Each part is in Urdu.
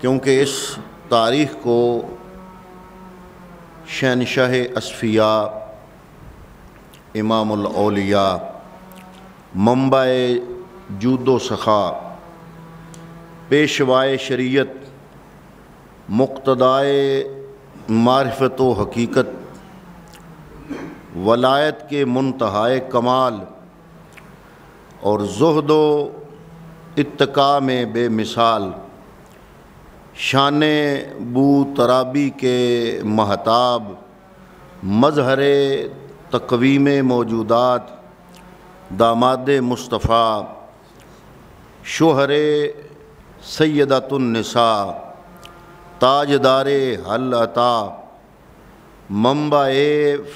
کیونکہ اس تاریخ کو شہنشاہ اصفیاء، امام الاولیاء، منبع جود و سخا، پیشوائے شریعت، مقتدائے معرفت و حقیقت، ولایت کے منتہائے کمال اور زہد و اتقاء میں بے مثال، شان بو ترابی کے مہتاب، مظہر تقویم موجودات، داماد مصطفیٰ، شوہر سیدۃ النساء، تاجدار حل عطا، منبع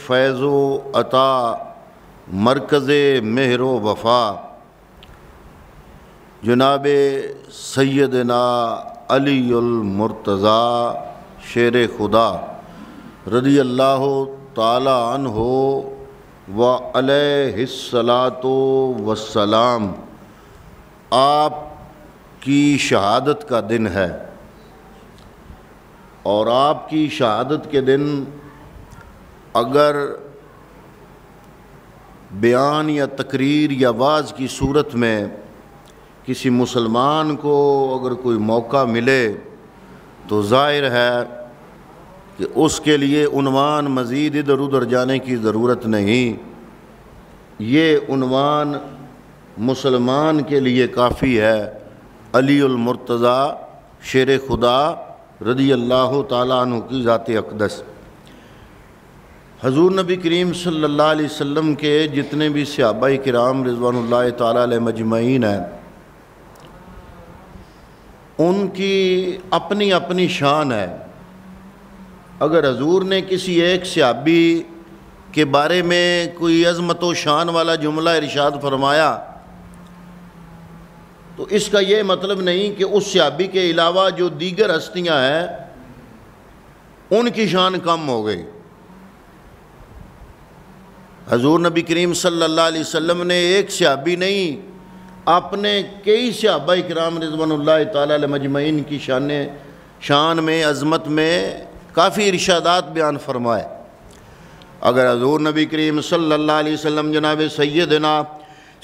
فیض و عطا، مرکز مہر و وفا، جناب سیدنا علی المرتضیٰ شیر خدا رضی اللہ تعالی عنہ و علیہ الصلاۃ والسلام، آپ کی شہادت کا دن ہے، اور آپ کی شہادت کے دن اگر بیان یا تقریر یا وعظ کی صورت میں کسی مسلمان کو اگر کوئی موقع ملے تو ظاہر ہے کہ اس کے لیے عنوان مزید ادھر ادھر جانے کی ضرورت نہیں، یہ عنوان مسلمان کے لیے کافی ہے، علی المرتضیٰ شیر خدا رضی اللہ تعالیٰ عنہ کی ذات اقدس۔ حضور نبی کریم صلی اللہ علیہ وسلم کے جتنے بھی صحابہ کرام رضوان اللہ تعالیٰ علیہ مجمعین ہیں، ان کی اپنی اپنی شان ہے۔ اگر حضور نے کسی ایک صحابی کے بارے میں کوئی عظمت و شان والا جملہ ارشاد فرمایا تو اس کا یہ مطلب نہیں کہ اس صحابی کے علاوہ جو دیگر ہستیاں ہیں ان کی شان کم ہو گئی۔ حضور نبی کریم صلی اللہ علیہ وسلم نے ایک صحابی نہیں، اپنے کئی صحابہ کرام رضوان اللہ تعالی علیہ مجمعین کی شان میں، عظمت میں کافی ارشادات بیان فرمائے۔ اگر حضور نبی کریم صلی اللہ علیہ وسلم جناب سیدنا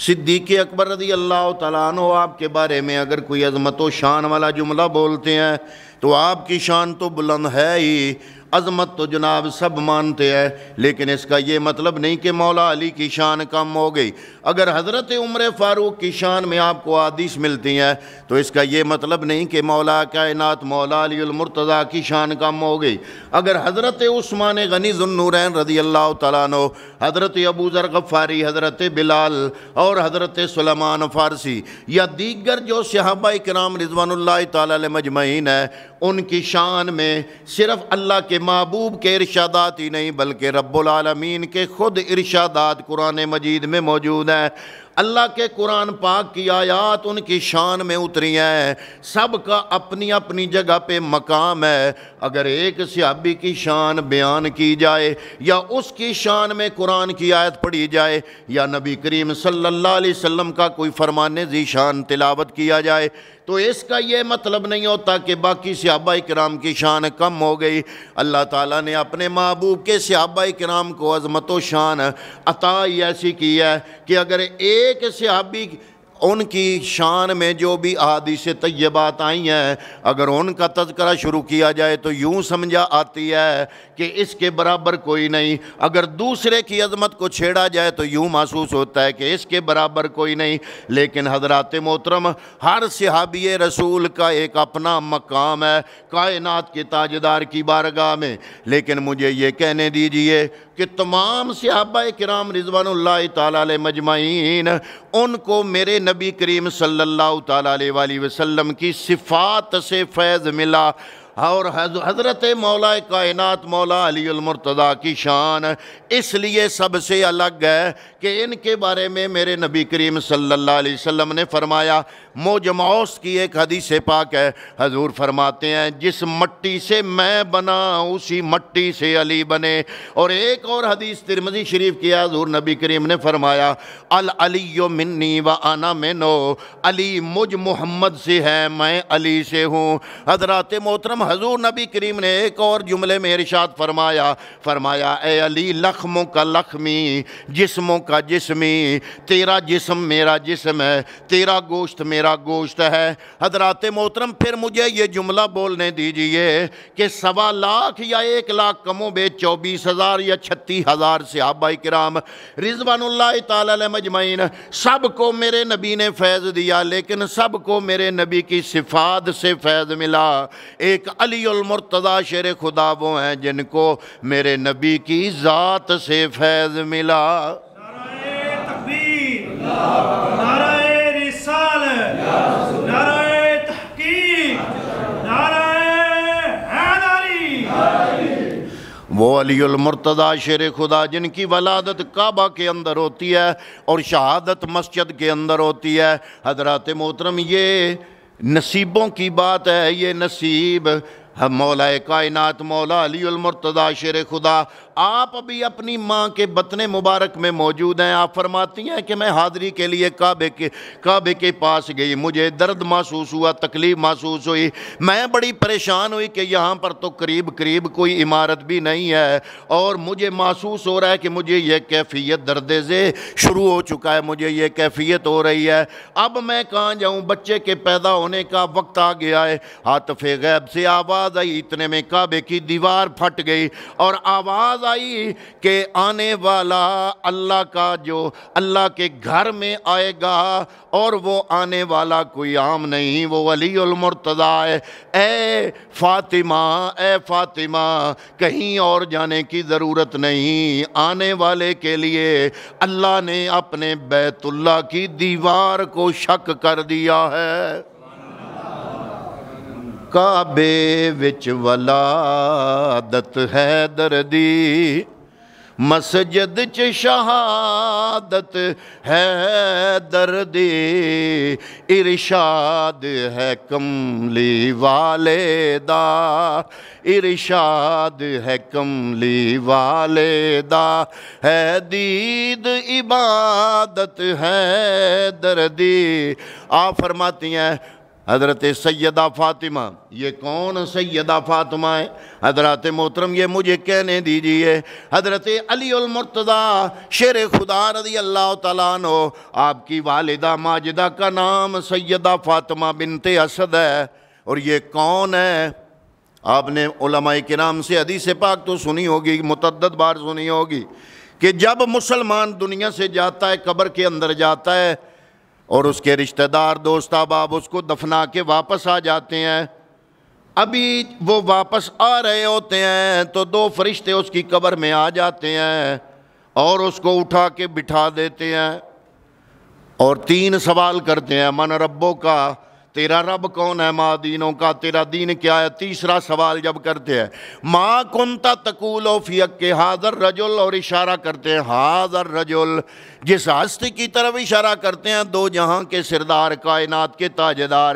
صدیق اکبر رضی اللہ تعالیٰ عنہ آپ کے بارے میں اگر کوئی عظمت و شان والا جملہ بولتے ہیں تو آپ کی شان تو بلند ہے ہی، عظمت تو جناب سب مانتے ہیں، لیکن اس کا یہ مطلب نہیں کہ مولا علی کی شان کم ہو گئی۔ اگر حضرت عمر فاروق کی شان میں آپ کو احادیث ملتی ہیں تو اس کا یہ مطلب نہیں کہ مولا کائنات مولا علی المرتضیٰ کی شان کم ہو گئی۔ اگر حضرت عثمان غنی ذو النورین رضی اللہ تعالیٰ عنہ، حضرت ابو ذر غفاری، حضرت بلال اور حضرت سلیمان فارسی یا دیگر جو صحابہ کرام رضوان اللہ تعالیٰ علیہ مجمعین ہیں، ان کی شان میں صرف اللہ کے محبوب کے ارشادات ہی نہیں بلکہ رب العالمین کے خود ارشادات قرآن مجید میں موجود ہیں۔ اللہ کے قرآن پاک کی آیات ان کی شان میں اتری ہیں، سب کا اپنی اپنی جگہ پہ مقام ہے۔ اگر ایک صحابی کی شان بیان کی جائے یا اس کی شان میں قرآن کی آیت پڑھی جائے یا نبی کریم صلی اللہ علیہ وسلم کا کوئی فرمان ذی شان تلاوت کیا جائے تو اس کا یہ مطلب نہیں ہوتا کہ باقی صحابہ کرام کی شان کم ہو گئی۔ اللہ تعالیٰ نے اپنے محبوب کے صحابہ کرام کو عظمت و شان عطا ایسی کی ہے کہ اگر ایک صحابی ان کی شان میں جو بھی احادیث طیبات آئی ہیں اگر ان کا تذکرہ شروع کیا جائے تو یوں سمجھا آتی ہے کہ اس کے برابر کوئی نہیں، اگر دوسرے کی عظمت کو چھیڑا جائے تو یوں محسوس ہوتا ہے کہ اس کے برابر کوئی نہیں۔ لیکن حضرات محترم، ہر صحابی رسول کا ایک اپنا مقام ہے کائنات کے تاجدار کی بارگاہ میں۔ لیکن مجھے یہ کہنے دیجئے کہ تمام صحابہ کرام رضوان اللہ تعالیٰ علیہ مجمعین ان کو میرے نبی کریم صلی اللہ تعالیٰ علیہ وآلہ وسلم کی صفات سے فیض ملا، اور حضرت مولا کائنات مولا علی المرتضیٰ کی شان اس لیے سب سے الگ ہے کہ ان کے بارے میں میرے نبی کریم صلی اللہ علیہ وسلم نے فرمایا، موجم اوس کی ایک حدیث پاک ہے، حضور فرماتے ہیں جس مٹی سے میں بنا اسی مٹی سے علی بنے۔ اور ایک اور حدیث ترمذی شریف کی ہے، حضور نبی کریم نے فرمایا العلی منی و انا منو، علی مجھ محمد سے ہے، میں علی سے ہوں۔ حضرات محترم، حضور نبی کریم نے ایک اور جملے میں ارشاد فرمایا اے علی لخموں کا لخمی، جسموں کا جسمی، تیرا جسم میرا جسم ہے، تیرا گوشت میرا گوشت ہے۔ حضرات محترم، پھر مجھے یہ جملہ بولنے دیجئے کہ 1.25 لاکھ یا 1 لاکھ کم و بیش 24,000 یا 36,000 صحابہ کرام رضوان اللہ تعالی علیہ مجمعین، سب کو میرے نبی نے فیض دیا، لیکن سب کو میرے نبی کی صفات سے فیض ملا۔ ایک علی المرتضیٰ شیر خدا وہ ہیں جن کو میرے نبی کی ذات سے فیض ملا۔ نعرہ تکبیر، نعرہ رسالت، نعرہ تحقیق، نعرہ حیدری۔ وہ علی المرتضیٰ شیر خدا جن کی ولادت کعبہ کے اندر ہوتی ہے اور شہادت مسجد کے اندر ہوتی ہے۔ حضرات محترم، یہ نصیبوں کی بات ہے، یہ نصیب مولا کائنات مولا علی المرتضیٰ شیر خدا، آپ ابھی اپنی ماں کے بطن مبارک میں موجود ہیں۔ آپ فرماتی ہیں کہ میں حاضری کے لیے کعبے کے پاس گئی، مجھے درد محسوس ہوا، تکلیف محسوس ہوئی، میں بڑی پریشان ہوئی کہ یہاں پر تو قریب کوئی عمارت بھی نہیں ہے، اور مجھے محسوس ہو رہا ہے کہ مجھے یہ کیفیت درد ذیل شروع ہو چکا ہے، مجھے یہ کیفیت ہو رہی ہے، اب میں کہاں جاؤں؟ بچے کے پیدا ہونے کا وقت آ گیا ہے۔ عاطف غیب سے آواز آئی، اتنے میں کعبے کی دیوار پھٹ گئی اور آواز آئی کہ آنے والا اللہ کے گھر میں آئے گا، اور وہ آنے والا کوئی عام نہیں، وہ علی المرتضیٰ ہے۔ اے فاطمہ کہیں اور جانے کی ضرورت نہیں، آنے والے کے لیے اللہ نے اپنے بیت اللہ کی دیوار کو شق کر دیا ہے۔ کعبے وچ ولادت حیدر دی، مسجد چ شہادت حیدر دی، ارشاد ہے کملی والے دا، ارشاد ہے کملی والے دا، ہے دید عبادت حیدر دی۔ آپ فرماتی ہیں حضرت سیدہ فاطمہ، یہ کون سیدہ فاطمہ ہے؟ حضرات محترم، یہ مجھے کہنے دیجئے، حضرت علی المرتضیٰ شیر خدا رضی اللہ تعالیٰ عنہ، آپ کی والدہ ماجدہ کا نام سیدہ فاطمہ بنت اسد ہے۔ اور یہ کون ہے؟ آپ نے علماء کرام سے حدیث پاک تو سنی ہوگی، متعدد بار سنی ہوگی، کہ جب مسلمان دنیا سے جاتا ہے، قبر کے اندر جاتا ہے، اور اس کے رشتہ دار دوست احباب اس کو دفنا کے واپس آ جاتے ہیں، ابھی وہ واپس آ رہے ہوتے ہیں تو 2 فرشتے اس کی قبر میں آ جاتے ہیں اور اس کو اٹھا کے بٹھا دیتے ہیں، اور 3 سوال کرتے ہیں، من ربوں کا، تیرا رب کون ہے؟ ما دینوں کا، تیرا دین کیا ہے؟ تیسرا سوال جب کرتے ہیں، ما کنتا تقول فی حق ھذا الرجل، اور اشارہ کرتے ہیں ھذا الرجل، جس ہستی کی طرف اشارہ کرتے ہیں 2 جہاں کے سردار، کائنات کے تاجدار،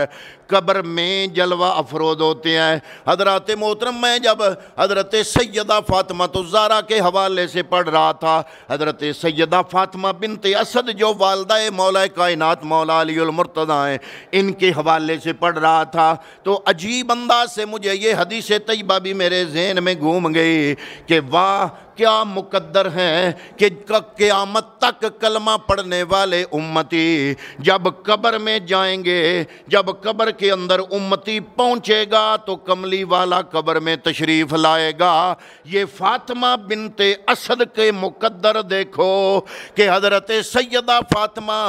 قبر میں جلوہ افروز ہوتے ہیں۔ حضرات محترم، میں جب حضرت سیدہ فاطمہ الزہرا کے حوالے سے پڑھ رہا تھا، حضرت سیدہ فاطمہ بنت اسد جو والدہ مولا کائنات مولا علی المرتضیٰ ہیں، ان کے حوالے سے پڑھ رہا تھا تو عجیب انداز سے مجھے یہ حدیث طیبہ بھی میرے ذہن میں گھوم گئی کہ واہ کیا مقدر ہیں کہ قیامت تک کلمہ پڑھنے والے امتی جب قبر میں جائیں گے، جب قبر کے اندر امتی پہنچے گا تو کملی والا قبر میں تشریف لائے گا۔ یہ فاطمہ بنت اسد کے مقدر دیکھو کہ حضرت سیدہ فاطمہ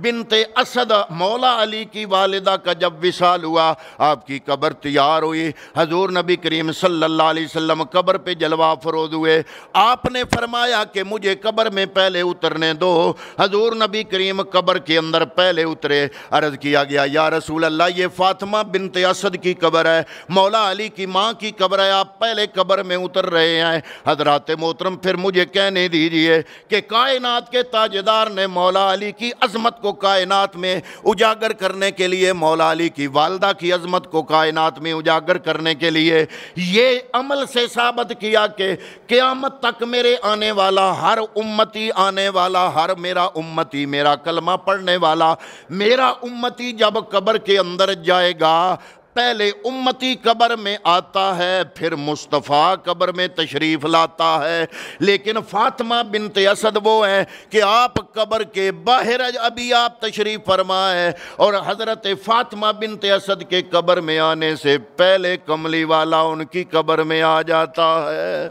بنت اسد مولا علی کی والدہ کا جب وصال ہوا، آپ کی قبر تیار ہوئی، حضور نبی کریم صلی اللہ علیہ وسلم قبر پہ جلوہ افروز ہوئے، آپ نے فرمایا کہ مجھے قبر میں پہلے اترنے دو۔ حضور نبی کریم قبر کے اندر پہلے اترے۔ عرض کیا گیا یا رسول اللہ یہ فاطمہ بنت اسد کی قبر ہے، مولا علی کی ماں کی قبر ہے، آپ پہلے قبر میں اتر رہے ہیں۔ حضرات محترم پھر مجھے کہنے دیجئے کہ کائنات کے تاجدار نے مولا علی کی عظمت کو کائنات میں اجاگر کرنے کے لیے، مولا علی کی والدہ کی عظمت کو کائنات میں اجاگر کرنے کے لیے یہ عمل سے ثابت کیا کہ قیامت تک میرے آنے والا ہر امتی، آنے والا ہر میرا امتی، میرا کلمہ پڑھنے والا میرا امتی جب قبر کے اندر جائے گا، پہلے امتی قبر میں آتا ہے، پھر مصطفیٰ قبر میں تشریف لاتا ہے۔ لیکن فاطمہ بنت اسد وہ ہے کہ آپ قبر کے باہر ابھی آپ تشریف فرمائے، اور حضرت فاطمہ بنت اسد کے قبر میں آنے سے پہلے کملی والا ان کی قبر میں آ جاتا ہے۔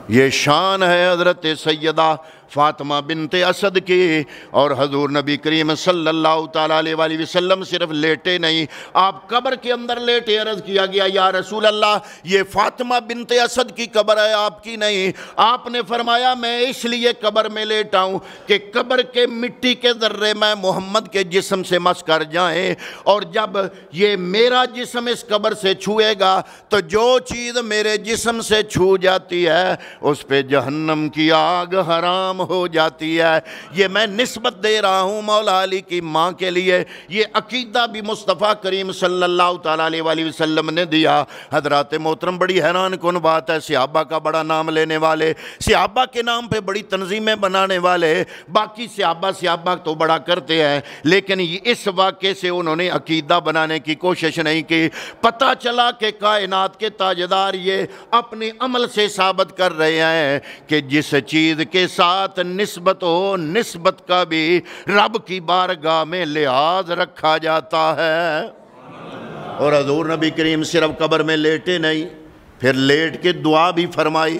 یہ شان ہے حضرت سیدہ فاطمہ بنت اسد کی۔ اور حضور نبی کریم صلی اللہ تعالیٰ علیہ وآلہ وسلم صرف لیٹے نہیں، آپ قبر کے اندر لیٹے۔ عرض کیا گیا یا رسول اللہ یہ فاطمہ بنت اسد کی قبر ہے، آپ کی نہیں۔ آپ نے فرمایا میں اس لیے قبر میں لیٹا ہوں کہ قبر کے مٹی کے ذرے میں محمد کے جسم سے مس کر جائیں، اور جب یہ میرا جسم اس قبر سے چھوئے گا تو جو چیز میرے جسم سے چھو جاتی ہے اس پہ جہنم کی آگ حرام ہو جاتی ہے۔ یہ میں نسبت دے رہا ہوں مولا علی کی ماں کے لیے، یہ عقیدہ بھی مصطفیٰ کریم صلی اللہ تعالیٰ علیہ وآلہ وسلم نے دیا۔ حضرات محترم بڑی حیران کن بات ہے، صحابہ کا بڑا نام لینے والے، صحابہ کے نام پہ بڑی تنظیمیں بنانے والے، باقی صحابہ تو بڑا کرتے ہیں، لیکن اس واقعے سے انہوں نے عقیدہ بنانے کی کوشش نہیں کی۔ پتہ چلا کہ کائنات کے تاجدار یہ اپنے عمل سے ثابت کر رہے ہیں کہ جس چیز کے ساتھ نسبت ہو، نسبت کا بھی رب کی بارگاہ میں لحاظ رکھا جاتا ہے۔ اور حضور نبی کریم صرف قبر میں لیٹے نہیں، پھر لیٹ کے دعا بھی فرمائی،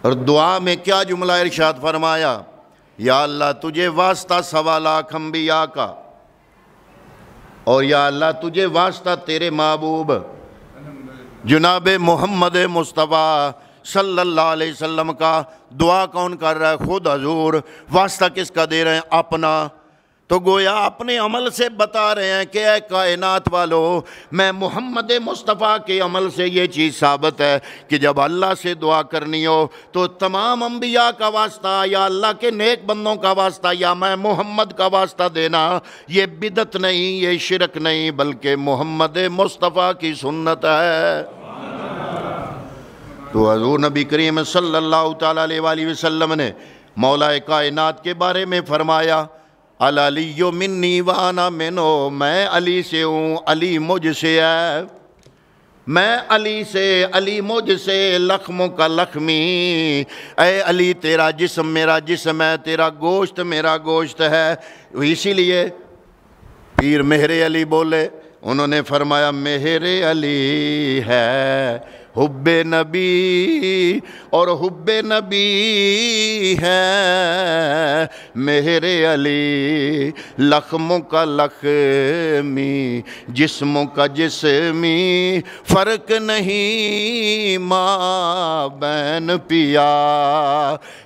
اور دعا میں کیا جملہ ارشاد فرمایا؟ یا اللہ تجھے واسطہ 1.25 لاکھ انبیاء کا، اور یا اللہ تجھے واسطہ تیرے محبوب جناب محمد مصطفیٰ صلی اللہ علیہ وسلم کا۔ دعا کون کر رہا ہے؟ خود حضور۔ واسطہ کس کا دے رہے ہیں؟ اپنا۔ تو گویا اپنے عمل سے بتا رہے ہیں کہ اے کائنات والو، میں محمد مصطفیٰ کے عمل سے یہ چیز ثابت ہے کہ جب اللہ سے دعا کرنی ہو تو تمام انبیاء کا واسطہ یا اللہ کے نیک بندوں کا واسطہ یا میں محمد کا واسطہ دینا، یہ بدعت نہیں، یہ شرک نہیں، بلکہ محمد مصطفیٰ کی سنت ہے۔ تو حضور نبی کریم صلی اللہ تعالیٰ علیہ وآلہ وسلم نے مولا کائنات کے بارے میں فرمایا العلی منی وانا منو، میں علی سے ہوں، علی مجھ سے ہے، میں علی سے، علی مجھ سے، لخموں کا لخمی، اے علی تیرا جسم میرا جسم ہے، تیرا گوشت میرا گوشت ہے۔ اسی لیے پیر مہر علی بولے، انہوں نے فرمایا مہر علی ہے حب نبی، اور حب نبی ہے مہر علی، لخموں کا لخمی، جسموں کا جسمی، فرق نہیں ماں بین پیا۔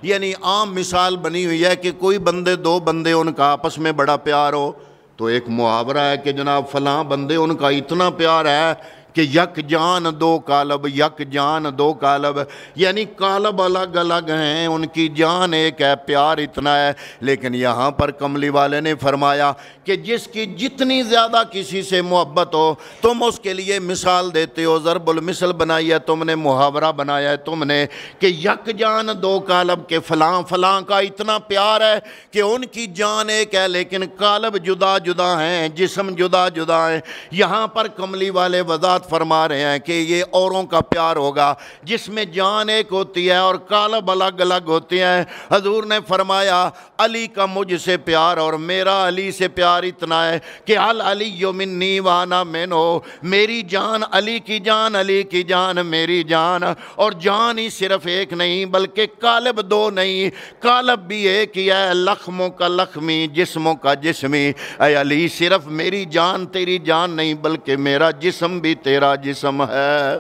یعنی عام مثال بنی ہوئی ہے کہ کوئی دو بندے ان کا آپس میں بڑا پیار ہو، تو ایک محاورہ ہے کہ جناب فلاں بندے ان کا اتنا پیار ہے کہ یک جان دو کالب، یک جان دو کالب، یعنی کالب الگ الگ ہیں، ان کی جان ایک ہے، پیار اتنا ہے۔ لیکن یہاں پر کملی والے نے فرمایا کہ جس کی جتنی زیادہ کسی سے محبت ہو تم اس کے لیے مثال دیتے ہو، ضرب المثل بنائی ہے تم نے، محاورہ بنایا ہے تم نے کہ یک جان دو کالب، کے فلاں فلاں کا اتنا پیار ہے کہ ان کی جان ایک ہے لیکن کالب جدا جدا ہیں، جسم جدا جدا ہیں۔ یہاں پر کملی والے وضاحت فرما رہے ہیں کہ یہ اوروں کا پیار ہوگا جس میں جان ایک ہوتی ہے اور کالب الگ الگ ہوتے ہیں۔ حضور نے فرمایا علی کا مجھ سے پیار اور میرا علی سے پیار اتنا ہے کہ العلی منی وانا منہ، میری جان علی کی جان، علی کی جان میری جان، اور جان ہی صرف ایک نہیں بلکہ کالب دو نہیں، کالب بھی ایک ہی ہے، لخموں کا لخمی، جسموں کا جسمی۔ اے علی صرف میری جان تیری جان نہیں بلکہ میرا جسم بھی تیرا جسم ہے۔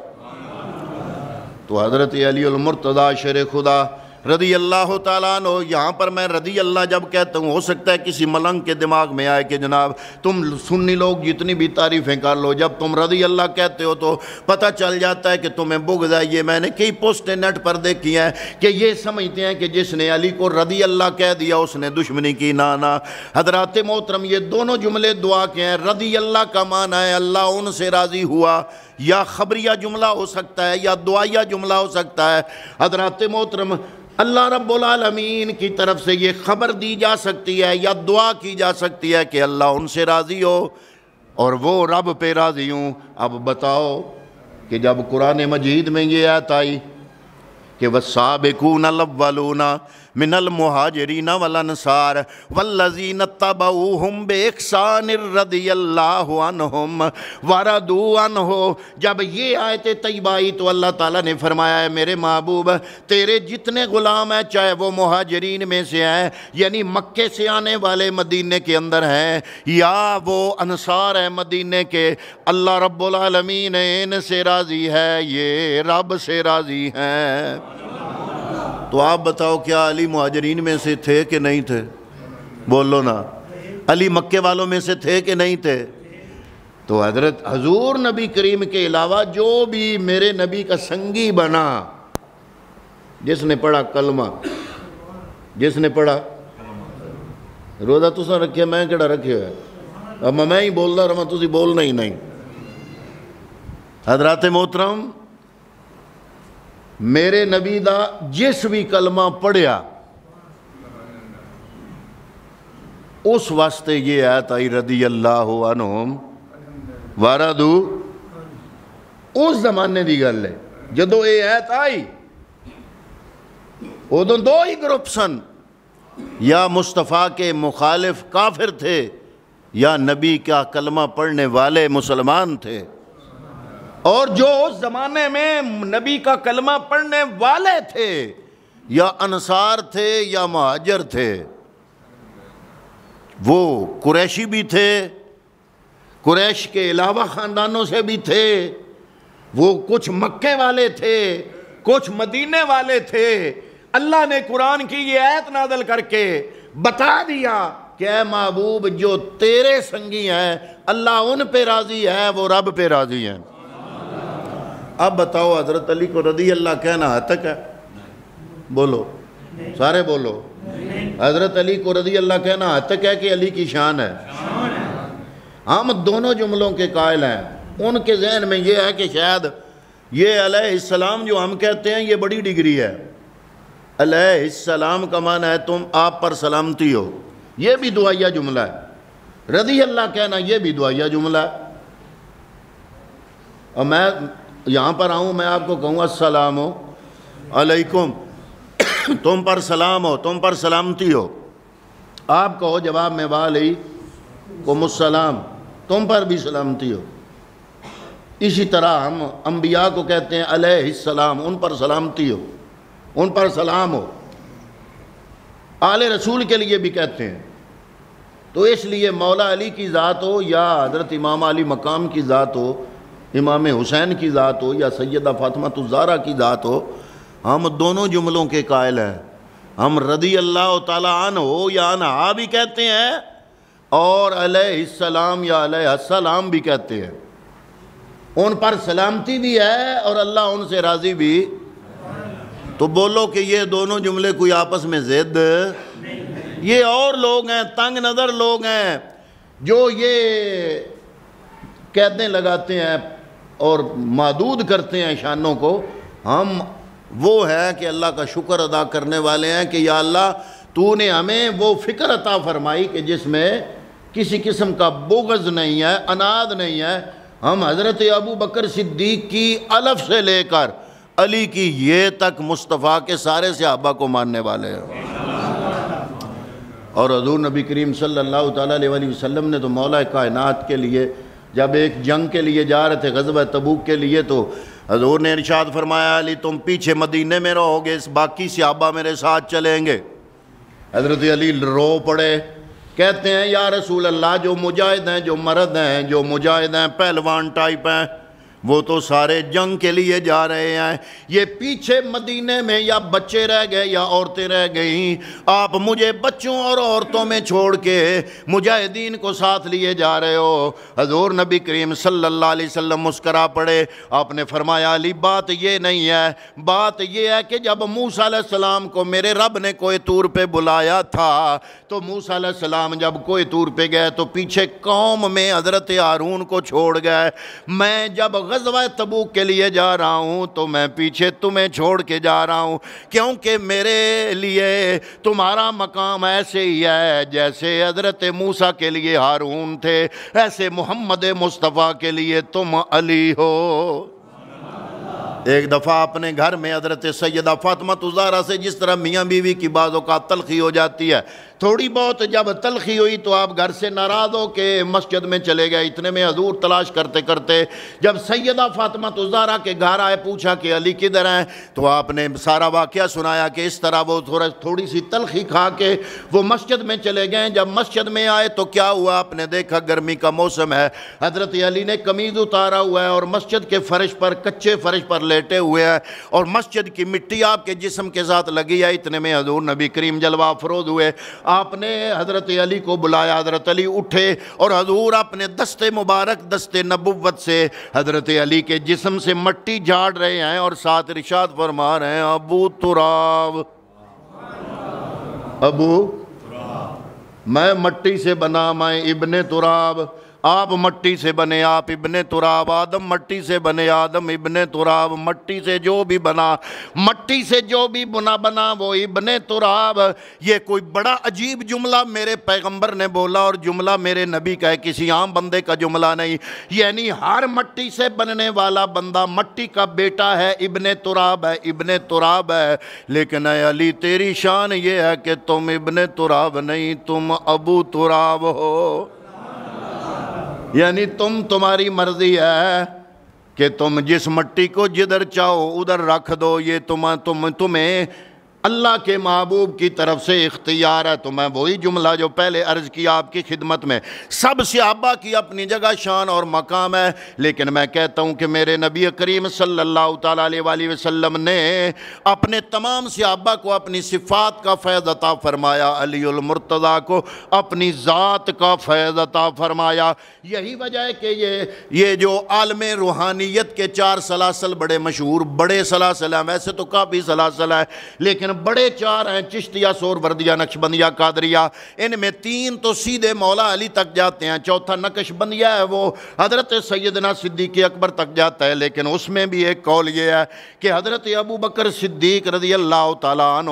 تو حضرت علی المرتضیٰ شیر خدا رضی اللہ تعالیٰ عنہ، یہاں پر میں رضی اللہ جب کہتا ہوں، ہو سکتا ہے کسی ملنگ کے دماغ میں آئے کہ جناب تم سنی لوگ جتنی بھی تعریفیں کر لو، جب تم رضی اللہ کہتے ہو تو پتہ چل جاتا ہے کہ تمہیں بغض ہے۔ یہ میں نے کئی پوسٹیں نیٹ پر دیکھی ہیں کہ یہ سمجھتے ہیں کہ جس نے علی کو رضی اللہ کہہ دیا اس نے دشمنی کی۔ نہ حضرات محترم، یہ دونوں جملے دعا کے ہیں۔ رضی اللہ کا معنی ہے اللہ ان سے راضی ہوا، یا خبریہ جملہ ہو سکتا ہے یا دعائیہ جملہ ہو سکتا ہے۔ حضرات محترم، اللہ رب العالمین کی طرف سے یہ خبر دی جا سکتی ہے یا دعا کی جا سکتی ہے کہ اللہ ان سے راضی ہو اور وہ رب پہ راضی ہوں۔ اب بتاؤ کہ جب قرآن مجید میں یہ آیت آئی کہ والسابقون الاولون من المہاجرین والانصار والذین اتبعوہم باحسان رضی اللہ عنہم ورضوا عنہ، جب یہ آیت طیبہ آئی تو اللہ تعالیٰ نے فرمایا ہے میرے محبوب تیرے جتنے غلام ہیں، چاہے وہ مہاجرین میں سے ہیں یعنی مکے سے آنے والے مدینے کے اندر ہیں، یا وہ انصار ہیں مدینے کے، اللہ رب العالمین ان سے راضی ہے، یہ رب سے راضی ہیں۔ تو آپ بتاؤ کیا علی مہاجرین میں سے تھے کہ نہیں تھے؟ بولو نا، علی مکے والوں میں سے تھے کہ نہیں تھے؟ تو حضرت حضور نبی کریم کے علاوہ جو بھی میرے نبی کا سنگی بنا، جس نے پڑھا کلمہ، جس نے پڑھا روزہ تساں رکھے میں کیڑا رکھے ہوئے، اب میں ہی بول رہا تسی بولنا ہی نہیں۔ حضرات محترم، میرے نبی دا جس بھی کلمہ پڑھیا اس واسطے یہ آیت آئی رضی اللہ عنہم ورضوا، اس زمانے دی گل ہے جدو یہ آیت آئی ادوں دو ہی گروپ سن، یا مصطفیٰ کے مخالف کافر تھے یا نبی کا کلمہ پڑھنے والے مسلمان تھے، اور جو اس زمانے میں نبی کا کلمہ پڑھنے والے تھے یا انصار تھے یا مہاجر تھے، وہ قریشی بھی تھے، قریش کے علاوہ خاندانوں سے بھی تھے، وہ کچھ مکے والے تھے، کچھ مدینے والے تھے۔ اللہ نے قرآن کی یہ آیت نازل کر کے بتا دیا کہ اے محبوب جو تیرے سنگی ہیں اللہ ان پہ راضی ہے، وہ رب پہ راضی ہیں۔ اب بتاؤ حضرت علی کو رضی اللہ کہنا حد تک ہے؟ بولو سارے بولو، حضرت علی کو رضی اللہ کہنا حد تک ہے کہ علی کی شان ہے؟ ہم دونوں جملوں کے قائل ہیں۔ ان کے ذہن میں یہ ہے کہ شاید یہ علیہ السلام جو ہم کہتے ہیں یہ بڑی ڈگری ہے۔ علیہ السلام کا معنی ہے تم آپ پر سلامتی ہو، یہ بھی دعائیہ جملہ ہے۔ رضی اللہ کہنا یہ بھی دعائیہ جملہ ہے۔ اور میں یہاں پر آؤں میں آپ کو کہوں السلام علیکم، تم پر سلام ہو، تم پر سلامتی ہو، آپ کہو جواب میں وعلیکم السلام، تم پر بھی سلامتی ہو۔ اسی طرح ہم انبیاء کو کہتے ہیں علیہ السلام، ان پر سلامتی ہو، ان پر سلام ہو۔ آل رسول کے لیے بھی کہتے ہیں۔ تو اس لیے مولا علی کی ذات ہو یا حضرت امام علی مقام کی ذات ہو، امام حسین کی ذات ہو یا سیدہ فاطمہ الزہرا کی ذات ہو، ہم دونوں جملوں کے قائل ہیں۔ ہم رضی اللہ تعالیٰ عنہ ہو یا عنہا بھی کہتے ہیں اور علیہ السلام یا علیہ السلام بھی کہتے ہیں۔ ان پر سلامتی بھی ہے اور اللہ ان سے راضی بھی۔ تو بولو کہ یہ دونوں جملے کوئی آپس میں ضد، یہ اور لوگ ہیں، تنگ نظر لوگ ہیں جو یہ قیدیں لگاتے ہیں اور محدود کرتے ہیں شانوں کو۔ ہم وہ ہے کہ اللہ کا شکر ادا کرنے والے ہیں کہ یا اللہ تو نے ہمیں وہ فکر عطا فرمائی کہ جس میں کسی قسم کا بغض نہیں ہے، اناد نہیں ہے۔ ہم حضرت ابو بکر صدیق کی الف سے لے کر علی کی یہ تک مصطفیٰ کے سارے صحابہ کو ماننے والے ہیں۔ اور حضور نبی کریم صلی اللہ تعالیٰ علیہ وسلم نے تو مولا کائنات کے لیے جب ایک جنگ کے لیے جا رہے تھے غزوہ تبوک کے لیے، تو حضور نے ارشاد فرمایا علی تم پیچھے مدینے میں رہو گے، باقی صحابہ میرے ساتھ چلیں گے۔ حضرت علی رو پڑے، کہتے ہیں یا رسول اللہ جو مجاہد ہیں، جو مرد ہیں، جو مجاہد ہیں، پہلوان ٹائپ ہیں، وہ تو سارے جنگ کے لیے جا رہے ہیں، یہ پیچھے مدینے میں یا بچے رہ گئے یا عورتیں رہ گئیں، آپ مجھے بچوں اور عورتوں میں چھوڑ کے مجاہدین کو ساتھ لیے جا رہے ہو۔ حضور نبی کریم صلی اللہ علیہ وسلم مسکرا پڑے، آپ نے فرمایا علی بات یہ نہیں ہے، بات یہ ہے کہ جب موسیٰ علیہ السلام کو میرے رب نے کوہ طور پہ بلایا تھا تو موسیٰ علیہ السلام جب کوہ طور پہ گئے تو پیچھے قوم میں حضرت ہارون کو چھوڑ گئے، میں جب غزوہ تبوک کے لیے جا رہا ہوں تو میں پیچھے تمہیں چھوڑ کے جا رہا ہوں، کیونکہ میرے لیے تمہارا مقام ایسے ہی ہے جیسے حضرت موسیٰ کے لیے ہارون تھے، ایسے محمد مصطفیٰ کے لیے تم علی ہو۔ ایک دفعہ اپنے گھر میں حضرت سیدہ فاطمہ الزہرا سے جس طرح میاں بیوی کی بعض اوقات تلخی ہو جاتی ہے، تھوڑی بہت جب تلخی ہوئی تو آپ گھر سے ناراض ہو کے مسجد میں چلے گئے، اتنے میں حضور تلاش کرتے کرتے جب سیدہ فاطمہ الزہرا کے گھر آئے، پوچھا کہ علی کدھر ہیں، تو آپ نے سارا واقعہ سنایا کہ اس طرح وہ تھوڑی سی تلخی کھا کے وہ مسجد میں چلے گئے۔ جب مسجد میں آئے تو کیا ہوا، آپ نے دیکھا گرمی کا موسم ہے، حضرت علی نے قمیض اتارا ہوا ہے اور مسجد کے فرش پر، کچے فرش پر لیٹے ہوئے ہیں اور مسجد کی مٹی آپ کے جسم کے ساتھ لگی ہے۔ اتنے میں حضور نبی کریم جلوہ افروز ہوئے، آپ نے حضرت علی کو بلایا، حضرت علی اٹھے اور حضور اپنے دست مبارک، دست نبوت سے حضرت علی کے جسم سے مٹی جھاڑ رہے ہیں اور ساتھ ارشاد فرما رہے ہیں ابو تراب، ابو میں مٹی سے بنا، میں ابن تراب، آپ مٹی سے بنے، آپ ابن تراب، آدم مٹی سے بنے، آدم ابن تراب، مٹی سے جو بھی بنا، مٹی سے جو بھی بنا وہ ابن تراب۔ یہ کوئی بڑا عجیب جملہ میرے پیغمبر نے بولا اور جملہ میرے نبی کا ہے، کسی عام بندے کا جملہ نہیں، یعنی ہر مٹی سے بننے والا بندہ مٹی کا بیٹا ہے، ابن تراب ہے، ابن تراب ہے۔ لیکن اے علی تیری شان یہ ہے کہ تم ابن تراب نہیں، تم ابو تراب ہو، یعنی تمہاری مرضی ہے کہ تم جس مٹی کو جدھر چاہو ادھر رکھ دو، یہ تمہیں اللہ کے محبوب کی طرف سے اختیار ہے۔ تو میں وہی جملہ جو پہلے عرض کیا آپ کی خدمت میں، سب صحابہ کی اپنی جگہ شان اور مقام ہے، لیکن میں کہتا ہوں کہ میرے نبی کریم صلی اللہ تعالیٰ علیہ وسلم نے اپنے تمام صحابہ کو اپنی صفات کا فیض عطا فرمایا، علی المرتضیٰ کو اپنی ذات کا فیض عطا فرمایا۔ یہی وجہ ہے کہ یہ جو عالم روحانیت کے 4 سلاسل بڑے مشہور، بڑے سلاسل ہیں، ویسے تو کافی سلاسل ہیں لیکن بڑے 4 ہیں، چشتیہ، سہروردیہ، نقشبندیہ، قادریہ، ان میں 3 تو سیدھے مولا علی تک جاتے ہیں، چوتھا نقشبندیہ ہے وہ حضرت سیدنا صدیق اکبر تک جاتا ہے، لیکن اس میں بھی ایک قول یہ ہے کہ حضرت ابو بکر صدیق رضی اللہ تعالیٰ عنہ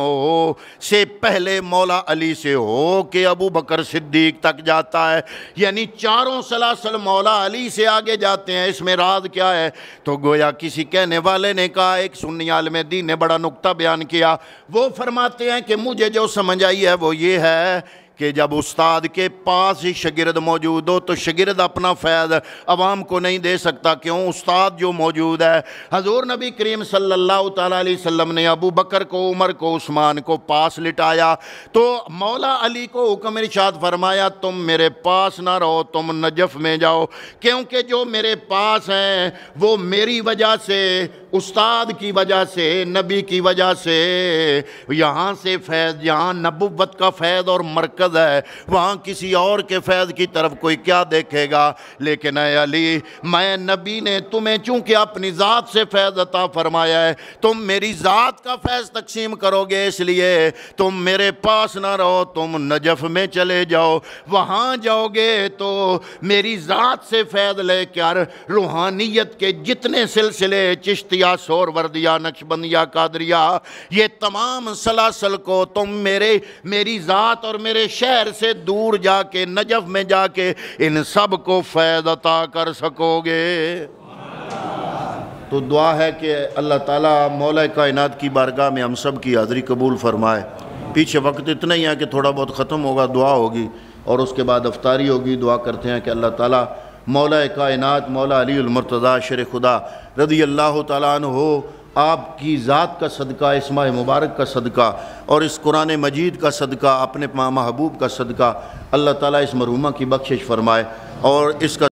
سے پہلے مولا علی سے ہو کہ ابو بکر صدیق تک جاتا ہے، یعنی 4 سلاسل مولا علی سے آگے جاتے ہیں۔ اس میں راز کیا ہے؟ تو گویا کسی کہنے والے نے کہا، ایک سنی عالم دین نے بڑا نکتہ بیان کیا، وہ فرماتے ہیں کہ مجھے جو سمجھ آئی ہے وہ یہ ہے کہ جب استاد کے پاس ہی شاگرد موجود ہو تو شاگرد اپنا فیض عوام کو نہیں دے سکتا، کیوں؟ استاد جو موجود ہے۔ حضور نبی کریم صلی اللہ تعالیٰ علیہ وسلم نے ابو بکر کو، عمر کو، عثمان کو پاس لٹایا تو مولا علی کو حکم ارشاد فرمایا تم میرے پاس نہ رہو، تم نجف میں جاؤ، کیونکہ جو میرے پاس ہیں وہ میری وجہ سے، استاد کی وجہ سے، نبی کی وجہ سے یہاں سے فیض، یہاں نبوت کا فیض اور مرکز ہے، وہاں کسی اور کے فیض کی طرف کوئی کیا دیکھے گا۔ لیکن اے علی، میں نبی نے تمہیں چونکہ اپنی ذات سے فیض عطا فرمایا ہے، تم میری ذات کا فیض تقسیم کرو گے، اس لیے تم میرے پاس نہ رہو، تم نجف میں چلے جاؤ، وہاں جاؤ گے تو میری ذات سے فیض لے کر روحانیت کے جتنے سلسلے، چشتیہ، سہروردیہ، نقشبندیہ، قادریہ، یہ تمام سلاسل کو تم میری ذات اور میرے شہر سے دور جا کے، نجف میں جا کے ان سب کو فیض عطا کر سکو گے۔ تو دعا ہے کہ اللہ تعالیٰ مولا کائنات کی بارگاہ میں ہم سب کی حاضری قبول فرمائے۔ پیچھے وقت اتنا ہی ہے کہ تھوڑا بہت ختم ہوگا، دعا ہوگی اور اس کے بعد افطاری ہوگی۔ دعا کرتے ہیں کہ اللہ تعالیٰ مولا کائنات، مولا علی المرتضیٰ شیر خدا رضی اللہ تعالیٰ عنہ آپ کی ذات کا صدقہ، اسماء مبارک کا صدقہ اور اس قرآن مجید کا صدقہ، اپنے محبوب کا صدقہ، اللہ تعالیٰ اس مرحومہ کی بخشش فرمائے اور اس کا